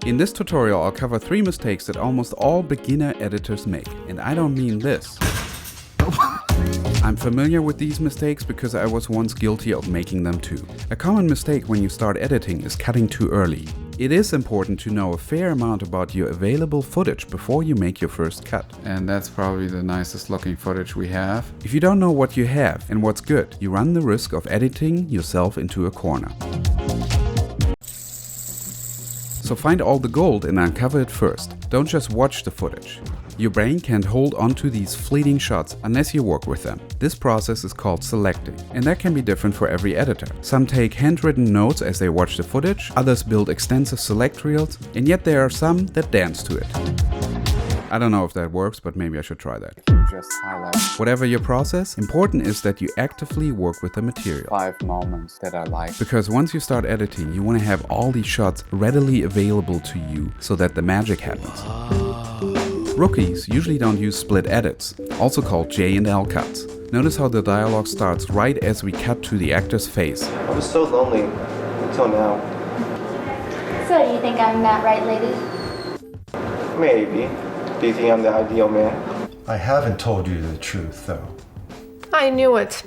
In this tutorial, I'll cover 3 mistakes that almost all beginner editors make. And I don't mean this. I'm familiar with these mistakes because I was once guilty of making them too. A common mistake when you start editing is cutting too early. It is important to know a fair amount about your available footage before you make your first cut. And that's probably the nicest looking footage we have. If you don't know what you have and what's good, you run the risk of editing yourself into a corner. So find all the gold and uncover it first. Don't just watch the footage. Your brain can't hold on to these fleeting shots unless you work with them. This process is called selecting, and that can be different for every editor. Some take handwritten notes as they watch the footage, others build extensive select reels, and yet there are some that dance to it. I don't know if that works, but maybe I should try that. Just highlight Whatever your process, important is that you actively work with the material. 5 moments that I like. Because once you start editing, you want to have all these shots readily available to you so that the magic happens. Rookies usually don't use split edits, also called J and L cuts. Notice how the dialogue starts right as we cut to the actor's face. I was so lonely until now. So do you think I'm that right, lady? Maybe. Do you think I'm the ideal man? I haven't told you the truth, though. I knew it.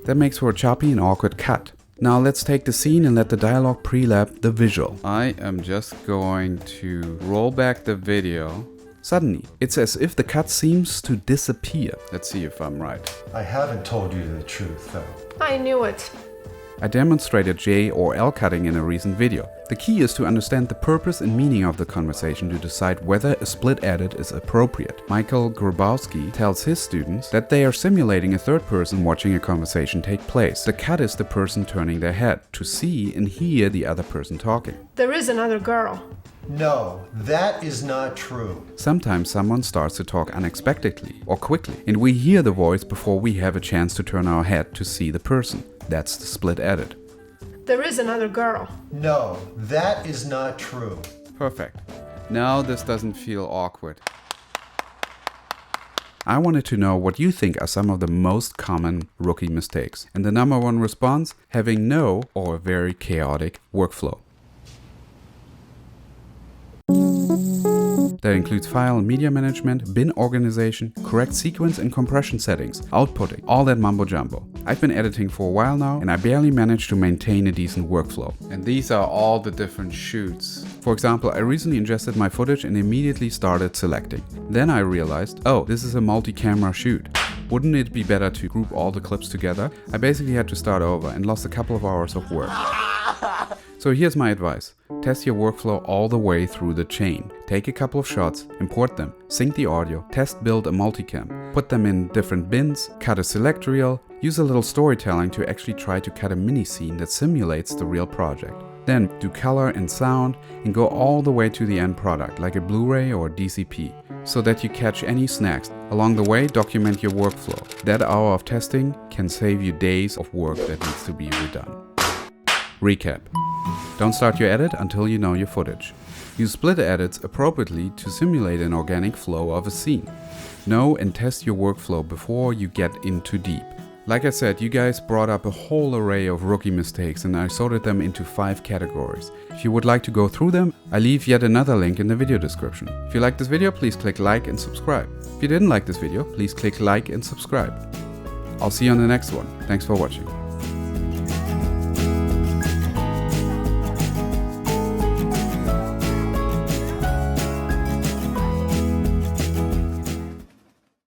That makes for a choppy and awkward cut. Now let's take the scene and let the dialogue pre-lap the visual. I am just going to roll back the video. Suddenly, it's as if the cut seems to disappear. Let's see if I'm right. I haven't told you the truth, though. I knew it. I demonstrated J or L cutting in a recent video. The key is to understand the purpose and meaning of the conversation to decide whether a split edit is appropriate. Michael Grabowski tells his students that they are simulating a third person watching a conversation take place. The cut is the person turning their head to see and hear the other person talking. There is another girl. No, that is not true. Sometimes someone starts to talk unexpectedly or quickly, and we hear the voice before we have a chance to turn our head to see the person. That's the split edit. There is another girl. No, that is not true. Perfect. Now this doesn't feel awkward. I wanted to know what you think are some of the most common rookie mistakes. And the number 1 response, having no or a very chaotic workflow. That includes file and media management, bin organization, correct sequence and compression settings, outputting, all that mumbo jumbo. I've been editing for a while now and I barely managed to maintain a decent workflow. And these are all the different shoots. For example, I recently ingested my footage and immediately started selecting. Then I realized, oh, this is a multi-camera shoot. Wouldn't it be better to group all the clips together? I basically had to start over and lost a couple of hours of work. So here's my advice. Test your workflow all the way through the chain. Take a couple of shots, import them, sync the audio, test build a multicam, put them in different bins, cut a select reel, use a little storytelling to actually try to cut a mini scene that simulates the real project. Then do color and sound and go all the way to the end product like a Blu-ray or DCP so that you catch any snags. Along the way, document your workflow. That hour of testing can save you days of work that needs to be redone. Recap. Don't start your edit until you know your footage. Use split edits appropriately to simulate an organic flow of a scene. Know and test your workflow before you get in too deep. Like I said, you guys brought up a whole array of rookie mistakes and I sorted them into 5 categories. If you would like to go through them, I leave yet another link in the video description. If you like this video, please click like and subscribe. If you didn't like this video, please click like and subscribe. I'll see you on the next one. Thanks for watching.